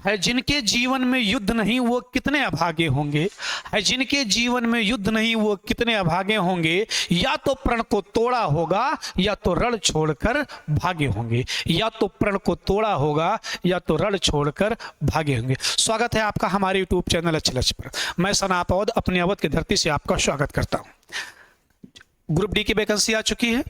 है जिनके जीवन में युद्ध नहीं वो कितने अभागे होंगे। है जिनके जीवन में युद्ध नहीं वो कितने अभागे होंगे। या तो प्रण को तोड़ा होगा या तो रण छोड़कर भागे होंगे। या तो प्रण को तोड़ा होगा या तो रण छोड़कर भागे होंगे। स्वागत है आपका हमारे यूट्यूब चैनल अच्छे लक्ष्य पर। मैं सना अवध अपने अवध की धरती से आपका स्वागत करता हूं। ग्रुप डी की वैकेंसी आ चुकी है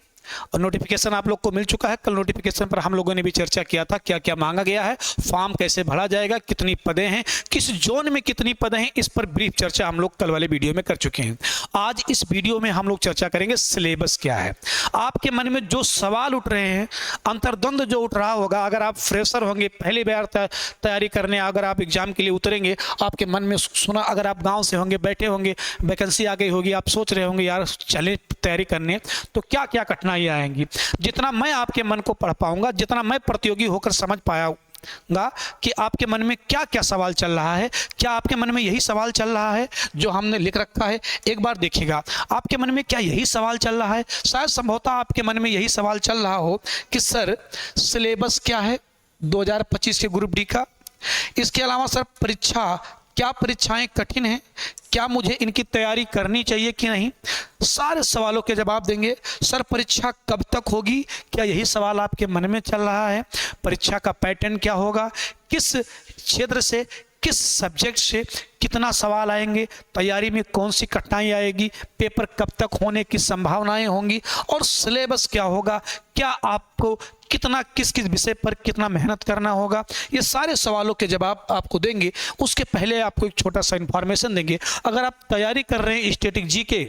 और नोटिफिकेशन आप लोग को मिल चुका है। कल नोटिफिकेशन पर हम लोगों ने भी चर्चा किया था क्या क्या मांगा गया है, फॉर्म कैसे भरा जाएगा, कितनी पदें हैं, किस जोन में कितनी पदें हैं, इस पर ब्रीफ चर्चा हम लोग कल वाले वीडियो में कर चुके हैं। आज इस वीडियो में हम लोग चर्चा करेंगे सिलेबस क्या है। आपके मन में जो सवाल उठ रहे हैं, अंतर्द्वंद जो उठ रहा होगा, अगर आप फ्रेशर होंगे, पहली बार तैयारी करने अगर आप एग्जाम के लिए उतरेंगे, आपके मन में सुना, अगर आप गाँव से होंगे, बैठे होंगे, वैकेंसी आ गई होगी, आप सोच रहे होंगे यार चले तैयारी करने, तो क्या क्या कठिनाई आएंगी। जितना मैं आपके मन को पढ़ पाऊंगा, जितना मैं प्रतियोगी होकर समझ पाऊंगा कि आपके मन में क्या क्या सवाल चल रहा है, क्या आपके मन में यही सवाल चल रहा है जो हमने लिख रखा है। एक बार देखिएगा आपके मन में क्या यही सवाल चल रहा है। शायद संभवतः आपके मन में यही सवाल चल रहा हो कि सर सिलेबस क्या है 2025 के ग्रुप डी का। इसके अलावा सर क्या परीक्षाएं कठिन हैं, क्या मुझे इनकी तैयारी करनी चाहिए कि नहीं। सारे सवालों के जवाब देंगे। सर परीक्षा कब तक होगी, क्या यही सवाल आपके मन में चल रहा है। परीक्षा का पैटर्न क्या होगा, किस क्षेत्र से, किस सब्जेक्ट से कितना सवाल आएंगे, तैयारी में कौन सी कठिनाई आएगी, पेपर कब तक होने की संभावनाएं होंगी, और सिलेबस क्या होगा, क्या आपको कितना किस किस विषय पर कितना मेहनत करना होगा। ये सारे सवालों के जवाब आपको देंगे। उसके पहले आपको एक छोटा सा इंफॉर्मेशन देंगे। अगर आप तैयारी कर रहे हैं स्टैटिक जीके,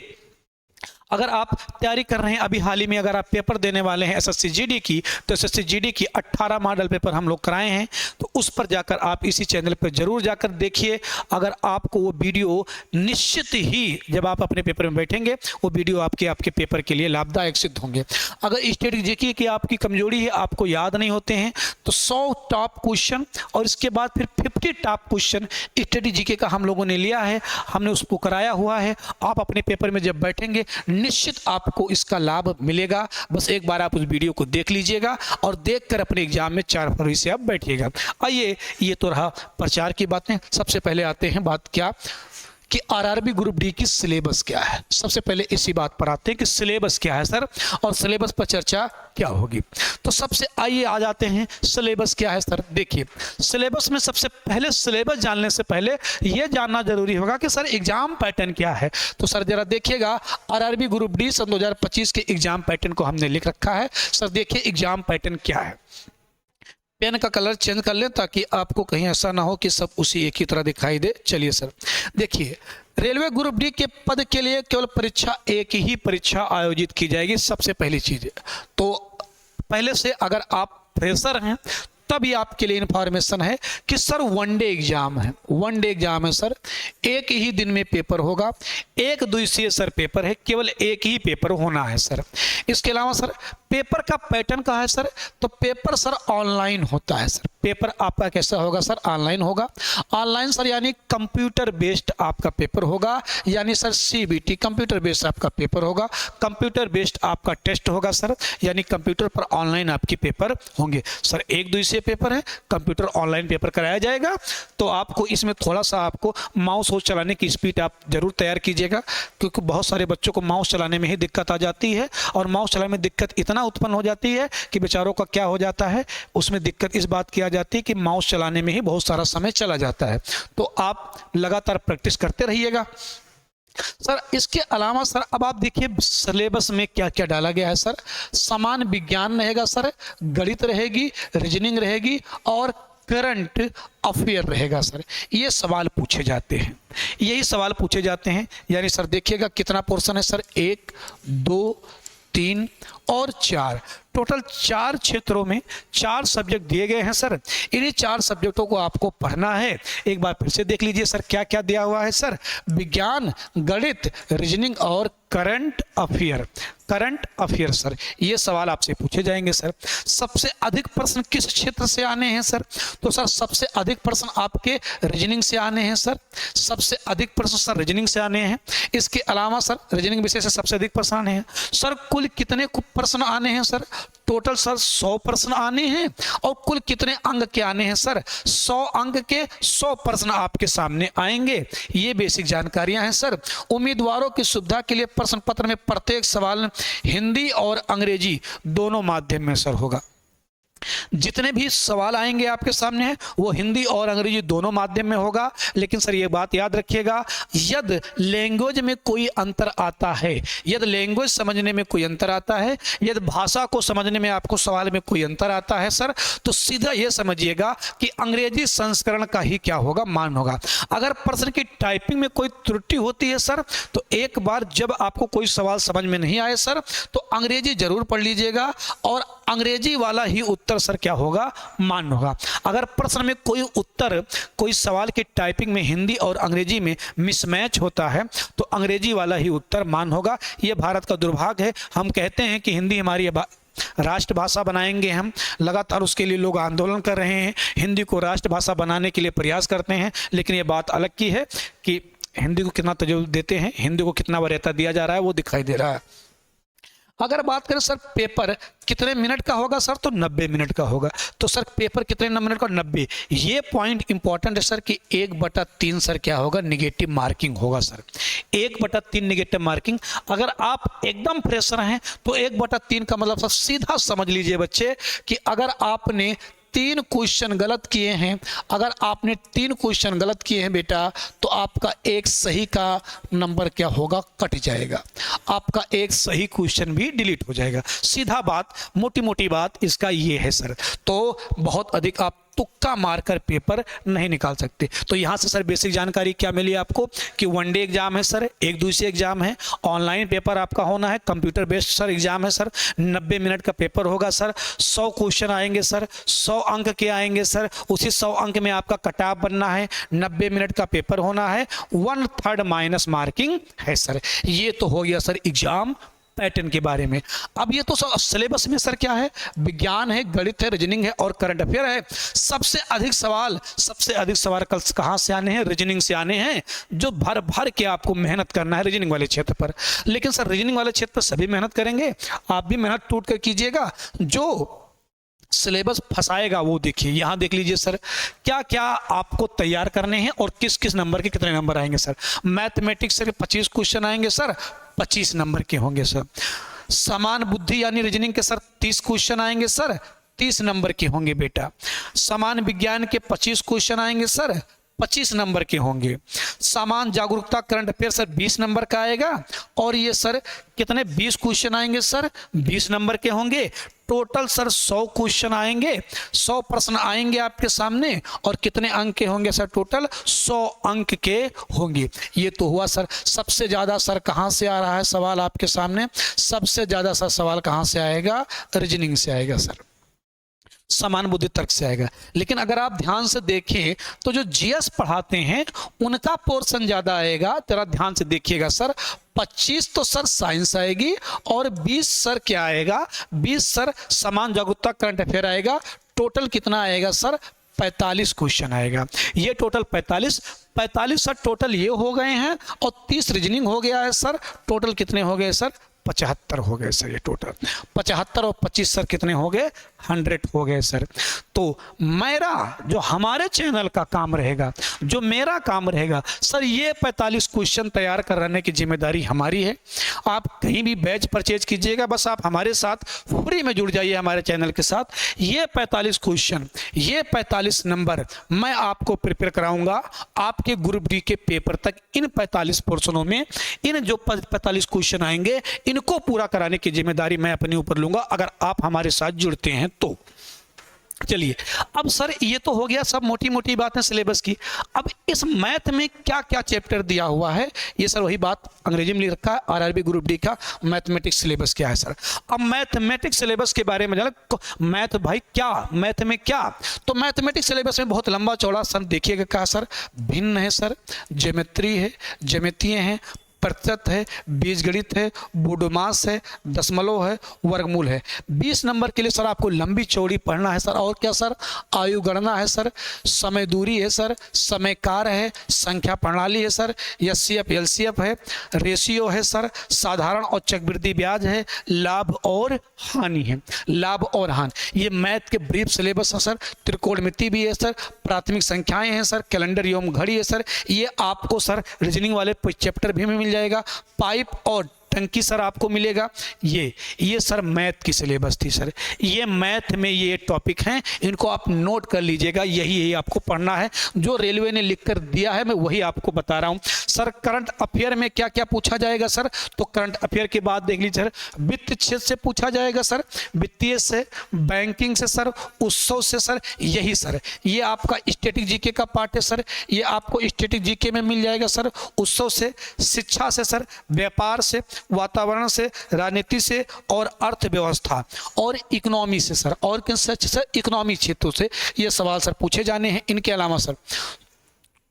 अगर आप तैयारी कर रहे हैं अभी हाल ही में, अगर आप पेपर देने वाले हैं एसएससी जीडी की, तो एसएससी जीडी की 18 मॉडल पेपर हम लोग कराए हैं, तो उस पर जाकर आप इसी चैनल पर जरूर जाकर देखिए। अगर आपको वो वीडियो निश्चित ही जब आप अपने पेपर में बैठेंगे वो वीडियो आपके पेपर के लिए लाभदायक सिद्ध होंगे। अगर स्टैटिक जीके की आपकी कमजोरी है, आपको याद नहीं होते हैं, तो 100 टॉप क्वेश्चन और इसके बाद फिर 50 टॉप क्वेश्चन स्टैटिक जीके का हम लोगों ने लिया है, हमने उसको कराया हुआ है। आप अपने पेपर में जब बैठेंगे निश्चित आपको इसका लाभ मिलेगा। बस एक बार आप उस वीडियो को देख लीजिएगा और देखकर अपने एग्जाम में 4 फरवरी से आप बैठिएगा। आइए, ये तो रहा प्रचार की बातें। सबसे पहले आते हैं बात क्या कि आरआरबी ग्रुप डी की सिलेबस क्या है। सबसे पहले इसी बात पर आते हैं कि सिलेबस क्या है सर, और सिलेबस पर चर्चा क्या होगी। तो सबसे आइए आ जाते हैं सिलेबस क्या है सर। देखिए सिलेबस में सबसे पहले, सिलेबस जानने से पहले यह जानना जरूरी होगा कि सर एग्जाम पैटर्न क्या है। तो सर जरा देखिएगा आरआरबी ग्रुप डी सन 2025 के एग्जाम पैटर्न को हमने लिख रखा है। सर देखिए एग्जाम पैटर्न क्या है। पेन का कलर चेंज कर लें ताकि आपको कहीं ऐसा ना हो कि सब उसी एक ही तरह दिखाई दे। चलिए सर देखिए, रेलवे ग्रुप डी के पद के लिए केवल परीक्षा, एक ही परीक्षा आयोजित की जाएगी। सबसे पहली चीज, तो पहले से अगर आप फ्रेशर हैं तभी आपके लिए इंफॉर्मेशन है कि सर वनडे एग्जाम है। वनडे एग्जाम है सर, एक ही दिन में पेपर होगा, एक दिवसीय सर पेपर है, केवल एक ही पेपर होना है सर। इसके अलावा सर पेपर का पैटर्न का है सर, तो पेपर सर ऑनलाइन होता है सर। पेपर आपका कैसा होगा सर, ऑनलाइन होगा। ऑनलाइन सर यानी कंप्यूटर बेस्ड आपका पेपर होगा, यानी सर सीबीटी कंप्यूटर बेस्ड आपका पेपर होगा। कंप्यूटर बेस्ड आपका टेस्ट होगा सर, यानी कंप्यूटर पर ऑनलाइन आपके पेपर होंगे सर। एक दिवसीय पेपर है, कंप्यूटर ऑनलाइन पेपर कराया जाएगा। तो आपको इसमें थोड़ा सा आपको माउस हो चलाने की स्पीड आप जरूर तैयार कीजिएगा, क्योंकि बहुत सारे बच्चों को माउस चलाने में ही दिक्कत आ जाती है, और माउस चलाने में दिक्कत इतना उत्पन्न हो जाती है कि बेचारों का क्या हो जाता है, उसमें दिक्कत इस बात की आ जाती है कि माउस चलाने में ही बहुत सारा समय चला जाता है। तो आप लगातार प्रैक्टिस करते रहिएगा सर। इसके अलावा सर अब आप देखिए सिलेबस में क्या क्या डाला गया है सर। समान विज्ञान रहेगा सर, गणित रहेगी, रीजनिंग रहेगी और करंट अफेयर रहेगा सर। ये सवाल पूछे जाते हैं, यही सवाल पूछे जाते हैं। यानी सर देखिएगा कितना पोर्शन है सर, 1, 2, 3 और 4, टोटल 4 क्षेत्रों में 4 सब्जेक्ट दिए गए हैं सर। इन्हीं 4 सब्जेक्टों को आपको पढ़ना है। एक बार फिर से देख लीजिए सर क्या क्या दिया हुआ है सर। विज्ञान, गणित, रीजनिंग और current affair. Current affair sir, ये सवाल आपसे पूछे जाएंगे सर। सबसे अधिक प्रश्न किस क्षेत्र से आने हैं सर, तो सर सबसे अधिक प्रश्न आपके रीजनिंग से आने हैं सर। सबसे अधिक प्रश्न सर रीजनिंग से आने हैं। इसके अलावा सर रीजनिंग विषय से सबसे अधिक प्रश्न आने हैं सर। कुल कितने प्रश्न आने हैं सर, टोटल सर 100 प्रश्न आने हैं और कुल कितने अंक के आने हैं सर? 100 अंक के 100 प्रश्न आपके सामने आएंगे। ये बेसिक जानकारियां हैं सर। उम्मीदवारों की सुविधा के लिए प्रश्न पत्र में प्रत्येक सवाल हिंदी और अंग्रेजी दोनों माध्यम में सर होगा। जितने भी सवाल आएंगे आपके सामने वो हिंदी और अंग्रेजी दोनों माध्यम में होगा। लेकिन सर ये बात याद रखिएगा, यदि लैंग्वेज में कोई अंतर आता है, यदि लैंग्वेज समझने में कोई अंतर आता है, यदि भाषा को समझने में आपको सवाल में कोई अंतर आता है सर, तो सीधा ये समझिएगा कि अंग्रेजी संस्करण का ही क्या होगा, मान होगा। अगर प्रश्न की टाइपिंग में कोई त्रुटि होती है सर, तो एक बार जब आपको कोई सवाल समझ में नहीं आए सर, तो अंग्रेजी जरूर पढ़ लीजिएगा और अंग्रेजी वाला ही उत्तर सर क्या होगा, मान होगा। अगर प्रश्न में कोई उत्तर, कोई सवाल की टाइपिंग में हिंदी और अंग्रेजी में मिसमैच होता है, तो अंग्रेजी वाला ही उत्तर मान होगा। ये भारत का दुर्भाग्य है। हम कहते हैं कि हिंदी हमारी राष्ट्रभाषा बनाएंगे, हम लगातार उसके लिए लोग आंदोलन कर रहे हैं, हिंदी को राष्ट्रभाषा बनाने के लिए प्रयास करते हैं। लेकिन ये बात अलग की है कि हिंदी को कितना तवज्जो देते हैं, हिंदी को कितना वरीयता दिया जा रहा है, वो दिखाई दे रहा है। अगर बात करें सर पेपर कितने मिनट का होगा सर, तो 90 मिनट का होगा। तो सर पेपर कितने मिनट का, 90। ये पॉइंट इंपॉर्टेंट है सर कि 1/3 सर क्या होगा, निगेटिव मार्किंग होगा सर। 1/3 negative marking. अगर आप एकदम फ्रेशर हैं तो 1/3 का मतलब सर सीधा समझ लीजिए बच्चे कि अगर आपने 3 क्वेश्चन गलत किए हैं, अगर आपने 3 क्वेश्चन गलत किए हैं बेटा, तो आपका एक सही का नंबर क्या होगा, कट जाएगा। आपका एक सही क्वेश्चन भी डिलीट हो जाएगा। सीधा बात, मोटी मोटी बात इसका ये है सर। तो बहुत अधिक आप तुक्का मारकर पेपर नहीं निकाल सकते। तो यहाँ से सर बेसिक जानकारी क्या मिली आपको कि 1 डे एग्जाम है सर, 1 दिवसीय एग्जाम है, ऑनलाइन पेपर आपका होना है, कंप्यूटर बेस्ड सर एग्जाम है सर, 90 मिनट का पेपर होगा सर, 100 क्वेश्चन आएंगे सर, 100 अंक के आएंगे सर, उसी 100 अंक में आपका कट-ऑफ बनना है, 90 मिनट का पेपर होना है, 1/3 माइनस मार्किंग है सर। ये तो हो गया सर एग्जाम पैटर्न के बारे में। अब ये तो सिलेबस में सर क्या है, विज्ञान है, गणित है, रीजनिंग है और करंट अफेयर है। सबसे अधिक सवाल कल कहाँ से आने हैं, रीजनिंग से आने हैं, जो भर भर के आपको मेहनत करना है रीजनिंग वाले क्षेत्र पर। लेकिन सर रीजनिंग वाले क्षेत्र पर सभी मेहनत करेंगे, आप भी मेहनत टूट कर कीजिएगा। जो सिलेबस फंसाएगा वो देखिए, यहां देख लीजिए सर क्या क्या आपको तैयार करने हैं और किस किस नंबर के कितने नंबर आएंगे सर। मैथमेटिक्स से 25 क्वेश्चन आएंगे सर, 25 नंबर के होंगे सर। समान बुद्धि यानी रीजनिंग के सर 30 क्वेश्चन आएंगे सर, 30 नंबर के होंगे बेटा। समान विज्ञान के 25 क्वेश्चन आएंगे सर, 25 नंबर के होंगे। समान जागरूकता करंट अफेयर सर 20 नंबर का आएगा और ये सर कितने 20 क्वेश्चन आएंगे सर, 20 नंबर के होंगे। टोटल सर 100 क्वेश्चन आएंगे, 100 प्रश्न आएंगे आपके सामने और कितने अंक के होंगे सर, टोटल 100 अंक के होंगे। ये तो हुआ सर। सबसे ज्यादा सर कहां से आ रहा है सवाल आपके सामने, सबसे ज्यादा सर सवाल कहां से आएगा, रीजनिंग से आएगा सर, समान बुद्धि तर्क से आएगा। लेकिन अगर आप ध्यान से देखें तो जो जीएस पढ़ाते हैं उनका पोर्शन ज्यादा आएगा। जरा ध्यान से देखिएगा सर, 25 तो सर साइंस आएगी और 20 सर क्या आएगा, 20 सर समान जागरूकता करंट अफेयर आएगा। टोटल कितना आएगा सर, 45 क्वेश्चन आएगा। ये टोटल 45 सर टोटल ये हो गए हैं और 30 रीजनिंग हो गया है सर। टोटल कितने हो गए सर, 75 हो गए सर। ये टोटल 75 और 25 सर कितने हो गए, 100 हो गए सर। तो मेरा जो हमारे चैनल का काम रहेगा, जो मेरा काम रहेगा सर, ये 45 क्वेश्चन तैयार कराने की जिम्मेदारी हमारी है। आप कहीं भी बैच परचेज कीजिएगा, बस आप हमारे साथ फ्री में जुड़ जाइए हमारे चैनल के साथ। ये 45 क्वेश्चन, ये 45 नंबर मैं आपको प्रिपेयर कराऊंगा आपके ग्रुप डी के पेपर तक। इन 45 पोर्शनों में इन जो 45 क्वेश्चन आएंगे, इनको पूरा कराने की जिम्मेदारी मैं अपने ऊपर लूंगा अगर आप हमारे साथ जुड़ते हैं तो। चलिए अब सर ये तो हो गया सब मोटी मोटी बातें सिलेबस की। अब इस मैथ में क्या क्या चैप्टर दिया हुआ है, ये सर वही बात अंग्रेजी में लिख रखा है, आरआरबी ग्रुप डी का मैथमेटिक्स सिलेबस क्या है सर। अब मैथमेटिक्स सिलेबस के बारे में जाना, मैथ भाई क्या, मैथ में क्या, तो मैथमेटिक्स सिलेबस में बहुत लंबा चौड़ा सर देखिएगा क्या सर, भिन्न है सर, ज्योमेट्री है, ज्यामितीय हैं, प्रतिशत है, बीजगणित है, बूडमास है, दशमलव है, वर्गमूल है। 20 नंबर के लिए सर आपको लंबी चौड़ी पढ़ना है सर। और क्या सर, आयु गणना है सर, समय दूरी है सर, समय कार्य है, संख्या प्रणाली है सर, एचसीएफ एलसीएफ है, रेशियो है सर, साधारण और चक्रवृद्धि ब्याज है, लाभ और हानि है। लाभ और हानि ये मैथ के ब्रीफ सिलेबस है सर। त्रिकोणमिति भी है सर, प्राथमिक संख्याएं हैं सर, कैलेंडर एवं घड़ी है सर। ये आपको सर रीजनिंग वाले चैप्टर भी में मिल जाएगा। पाइप और टंकी सर आपको मिलेगा। ये सर मैथ की सिलेबस थी सर। ये मैथ में ये टॉपिक हैं, इनको आप नोट कर लीजिएगा। यही आपको पढ़ना है, जो रेलवे ने लिख कर दिया है मैं वही आपको बता रहा हूं सर। करंट अफेयर में क्या क्या पूछा जाएगा सर, तो करंट अफेयर के बाद देख लीजिए सर, वित्त क्षेत्र से पूछा जाएगा सर, वित्तीय से, बैंकिंग से सर, उत्सव से सर। यही सर ये आपका स्टैटिक जीके का पार्ट है सर। ये आपको स्टैटिक जीके में मिल जाएगा सर। उत्सव से, शिक्षा से सर, व्यापार से, वातावरण से, राजनीति से और अर्थव्यवस्था और इकोनॉमी से सर। और किन से सर, इकोनॉमी क्षेत्रों से ये सवाल सर पूछे जाने हैं। इनके अलावा सर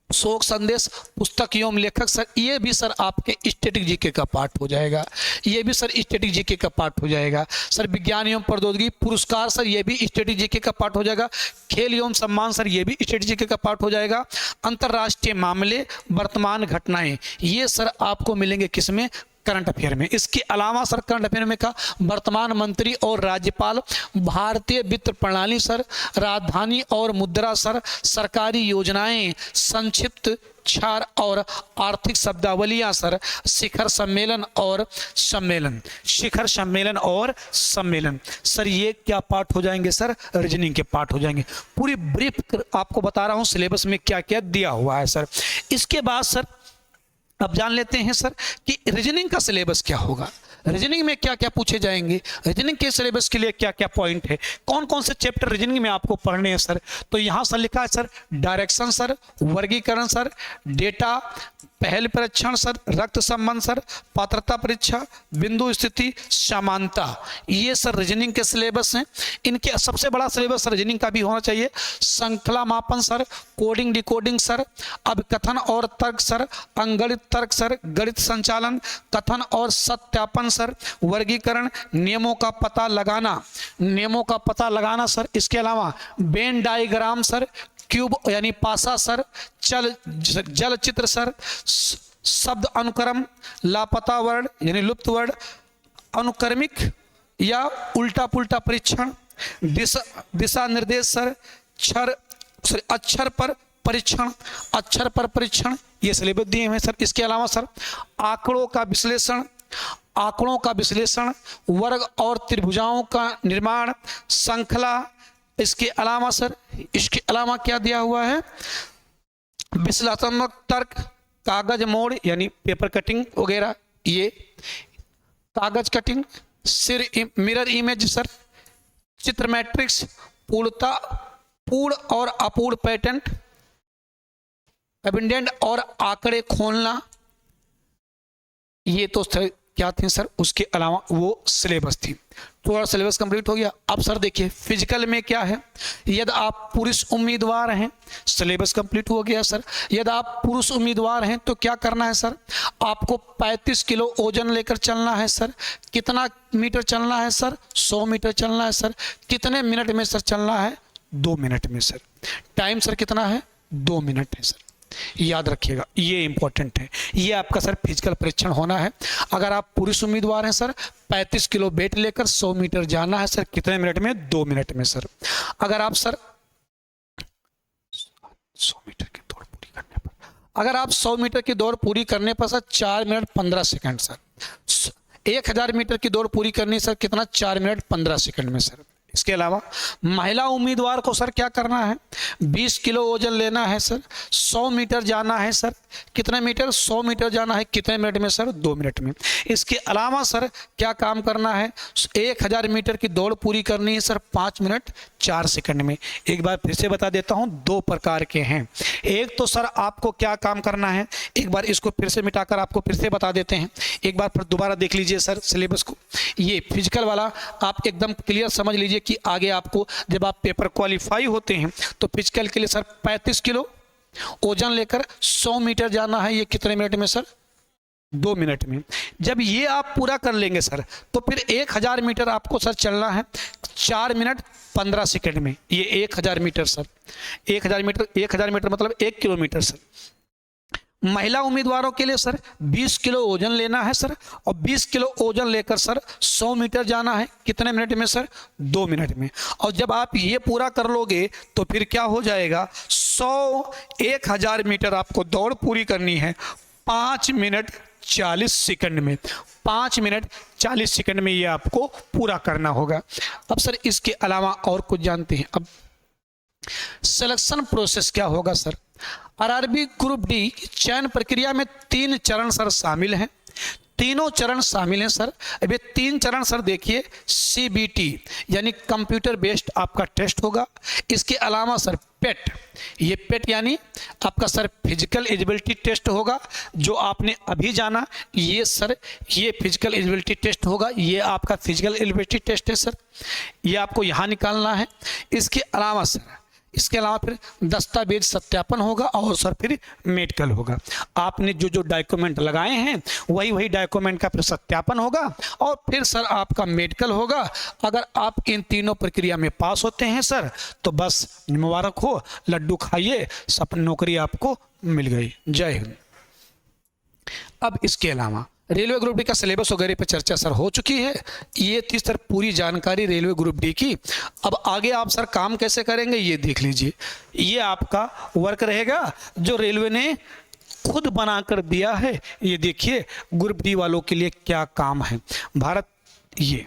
शोक संदेश, पुस्तक एवं लेखक सर, ये भी सर आपके स्टैटिक जीके का पार्ट हो जाएगा। ये भी सर स्टैटिक जीके का पार्ट हो जाएगा सर। विज्ञान एवं प्रौद्योगिकी पुरस्कार सर, ये भी स्टैटिक जीके का पार्ट हो जाएगा। खेल एवं सम्मान सर, ये भी स्टैटिक जीके का पार्ट हो जाएगा। अंतर्राष्ट्रीय मामले, वर्तमान घटनाएं, ये सर आपको मिलेंगे किसमें, करंट अफेयर में। इसके अलावा सर करंट अफेयर में का वर्तमान मंत्री और राज्यपाल, भारतीय वित्त प्रणाली सर, राजधानी और मुद्रा सर, सरकारी योजनाएं, संक्षिप्त क्षार और आर्थिक शब्दावलियां सर, शिखर सम्मेलन और सम्मेलन, शिखर सम्मेलन और सम्मेलन सर। ये क्या पार्ट हो जाएंगे सर, रीजनिंग के पार्ट हो जाएंगे। पूरी ब्रीफ आपको बता रहा हूं सिलेबस में क्या क्या दिया हुआ है सर। इसके बाद सर अब जान लेते हैं सर कि रीजनिंग का सिलेबस क्या होगा, रीजनिंग में क्या क्या पूछे जाएंगे, रीजनिंग के सिलेबस के लिए क्या क्या पॉइंट है, कौन कौन से चैप्टर रीजनिंग में आपको पढ़ने हैं सर। तो यहाँ सर लिखा है सर, डायरेक्शन सर, वर्गीकरण सर, डेटा, पहल परीक्षण सर, रक्त संबंध सर, पात्रता परीक्षा, बिंदु स्थिति, समानता, ये सर रीजनिंग के सिलेबस हैं। इनके सबसे बड़ा सिलेबस सर रीजनिंग का भी होना चाहिए। श्रृंखला मापन सर, कोडिंग डिकोडिंग सर, अभिकथन और तर्क सर, अंगणित तर्क सर, गणित संचालन, कथन और सत्यापन सर, वर्गीकरण, नियमों का पता लगाना, नियमों का पता लगाना सर। इसके अलावा वेन डायग्राम सर, क्यूब यानी पासा सर, जल चित्र सर, शब्द अनुक्रम, लापता वर्ण यानी लुप्त वर्ण, अनुक्रमिक या उल्टा पुल्टा परीक्षण, दिशा निर्देश सर, अक्षर पर परीक्षण, अक्षर पर परीक्षण, ये सिलेबस दिए हैं सर। इसके अलावा सर आंकड़ों का विश्लेषण, आंकड़ों का विश्लेषण, वर्ग और त्रिभुजाओं का निर्माण, श्रृंखला। इसके अलावा सर, इसके अलावा क्या दिया हुआ है, विश्लेषणात्मक तर्क, कागज मोड़ यानी पेपर कटिंग वगैरह, ये कागज कटिंग, मिरर इमेज सर, चित्र मैट्रिक्स, पूर्णता, पूर्ण और अपूर्ण पैटर्न, एबिडेंट और आंकड़े खोलना, ये तो सर क्या थी सर। उसके अलावा वो सिलेबस थी। थोड़ा सिलेबस कंप्लीट हो गया। अब सर देखिए फिजिकल में क्या है, यदि आप पुरुष उम्मीदवार हैं, सिलेबस कंप्लीट हो गया सर। यदि आप पुरुष उम्मीदवार हैं तो क्या करना है सर, आपको 35 किलो ओजन लेकर चलना है सर। कितना मीटर चलना है सर, 100 मीटर चलना है सर। कितने मिनट में सर चलना है, 2 मिनट में सर। टाइम सर कितना है, 2 मिनट है सर। याद रखिएगा, ये इंपॉर्टेंट है। ये आपका सर फिजिकल परीक्षण होना है। अगर आप पुरुष उम्मीदवार हैं सर, 35 किलो वेट लेकर 100 मीटर जाना है सर। कितने मिनट में, 2 मिनट में सर। अगर आप सर 100 मीटर की दौड़ पूरी करने पर, अगर आप 100 मीटर की दौड़ पूरी करने पर सर 4 मिनट 15 सेकंड सर। 1000 मीटर की दौड़ पूरी करनी सर कितना, 4 मिनट 15 सेकंड में सर। इसके अलावा महिला उम्मीदवार को सर क्या करना है, 20 किलो वजन लेना है सर। 100 मीटर जाना है सर। कितने मीटर, 100 मीटर जाना है। कितने मिनट में सर, 2 मिनट में। इसके अलावा सर क्या काम करना है, 1000 मीटर की दौड़ पूरी करनी है सर 5 मिनट 4 सेकंड में। एक बार फिर से बता देता हूं, 2 प्रकार के हैं। एक तो सर आपको क्या काम करना है, एक बार इसको फिर से मिटाकर आपको फिर से बता देते हैं। एक बार फिर दोबारा देख लीजिए सर सिलेबस को। ये फिजिकल वाला आप एकदम क्लियर समझ लीजिए कि आगे आपको जब आप पेपर क्वालिफाई होते हैं तो फिजिकल के लिए सर 35 किलो ओजन लेकर 100 मीटर जाना है। ये कितने मिनट में सर, 2 मिनट में। जब ये आप पूरा कर लेंगे सर, तो फिर 1000 मीटर आपको सर चलना है 4 मिनट 15 सेकंड में। ये 1000 मीटर सर, 1000 मीटर मतलब 1 किलोमीटर सर। महिला उम्मीदवारों के लिए सर 20 किलो ओजन लेना है सर, और 20 किलो ओजन लेकर सर 100 मीटर जाना है। कितने मिनट में सर? 2 मिनट में। और जब आप ये पूरा कर लोगे तो फिर क्या हो जाएगा, 1000 मीटर आपको दौड़ पूरी करनी है 5 मिनट 40 सेकंड में। 5 मिनट 40 सेकंड में ये आपको पूरा करना होगा। अब सर इसके अलावा और कुछ जानते हैं? अब सिलेक्शन प्रोसेस क्या होगा सर? आरआरबी ग्रुप डी चयन प्रक्रिया में 3 चरण सर शामिल हैं। तीनों चरण शामिल हैं सर। अब ये 3 चरण सर देखिए, CBT यानी कंप्यूटर बेस्ड आपका टेस्ट होगा। इसके अलावा सर पेट, ये पेट यानी आपका सर फिजिकल एलिजिबिलिटी टेस्ट होगा, जो आपने अभी जाना। ये सर ये फिजिकल एलिजिबिलिटी टेस्ट होगा, ये आपका फिजिकल एलिजिबिलिटी टेस्ट है सर, ये आपको यहाँ निकालना है। इसके अलावा फिर दस्तावेज सत्यापन होगा, और सर फिर मेडिकल होगा। आपने जो जो डॉक्यूमेंट लगाए हैं वही डॉक्यूमेंट का फिर सत्यापन होगा, और फिर सर आपका मेडिकल होगा। अगर आप इन तीनों प्रक्रिया में पास होते हैं सर, तो बस मुबारक हो, लड्डू खाइए, सब नौकरी आपको मिल गई। जय हिंद। अब इसके अलावा रेलवे ग्रुप डी का सिलेबस वगैरह पे चर्चा सर हो चुकी है। ये थी सर पूरी जानकारी रेलवे ग्रुप डी की। अब आगे आप सर काम कैसे करेंगे ये देख लीजिए। ये आपका वर्क रहेगा जो रेलवे ने खुद बनाकर दिया है। ये देखिए ग्रुप डी वालों के लिए क्या काम है। भारत, ये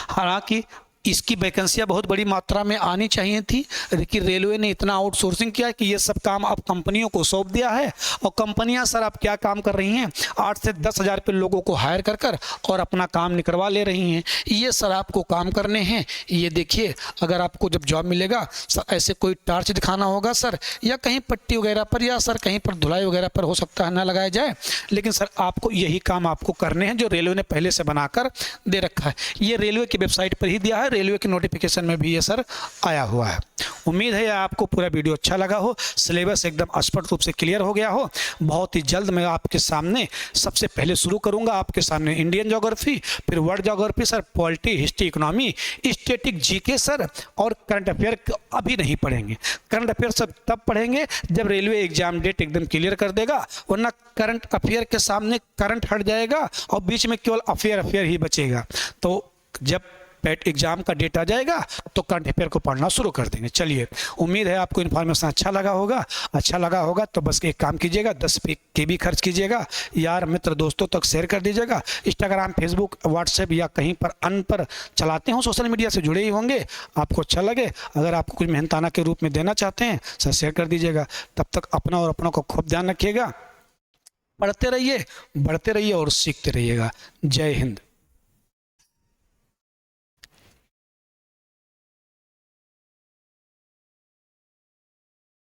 हालांकि इसकी वैकेंसियां बहुत बड़ी मात्रा में आनी चाहिए थी, लेकिन रेलवे ने इतना आउटसोर्सिंग किया कि ये सब काम अब कंपनियों को सौंप दिया है। और कंपनियां सर अब क्या काम कर रही हैं, 8 से 10 हज़ार पे लोगों को हायर कर और अपना काम निकलवा ले रही हैं। ये सर आपको काम करने हैं। ये देखिए, अगर आपको जब जॉब मिलेगा सर, ऐसे कोई टार्च दिखाना होगा सर, या कहीं पट्टी वगैरह पर, या सर कहीं पर धुलाई वगैरह पर हो सकता है ना लगाया जाए, लेकिन सर आपको यही काम आपको करने हैं जो रेलवे ने पहले से बनाकर दे रखा है। ये रेलवे की वेबसाइट पर ही दिया है, रेलवे के नोटिफिकेशन में भी ये सर आया हुआ है। उम्मीद है आपको पूरा वीडियो अच्छा लगा हो, सिलेबस एकदम स्पष्ट रूप से क्लियर हो गया हो। बहुत ही जल्द मैं आपके सामने सबसे पहले शुरू करूंगा आपके सामने इंडियन ज्योग्राफी, फिर world geography sir, polity, history, economy, static, GK sir, और करंट अफेयर अभी नहीं पढ़ेंगे। करंट अफेयर सब तब पढ़ेंगे जब रेलवे एग्जाम डेट एकदम क्लियर कर देगा, वरना करंट अफेयर के सामने करंट हट जाएगा और बीच में केवल अफेयर ही बचेगा। तो जब पेट एग्जाम का डेट आ जाएगा तो करंट अफेयर को पढ़ना शुरू कर देंगे। चलिए, उम्मीद है आपको इन्फॉर्मेशन अच्छा लगा होगा तो बस एक काम कीजिएगा, 10 KB खर्च कीजिएगा, यार मित्र दोस्तों तक शेयर कर दीजिएगा। इंस्टाग्राम, फेसबुक, व्हाट्सएप या कहीं पर अन्य पर चलाते हो, सोशल मीडिया से जुड़े ही होंगे, आपको अच्छा लगे, अगर आपको कुछ मेहनताना के रूप में देना चाहते हैं सर शेयर कर दीजिएगा। तब तक अपना और अपनों को खूब ध्यान रखिएगा, पढ़ते रहिए, बढ़ते रहिए और सीखते रहिएगा। जय हिंद।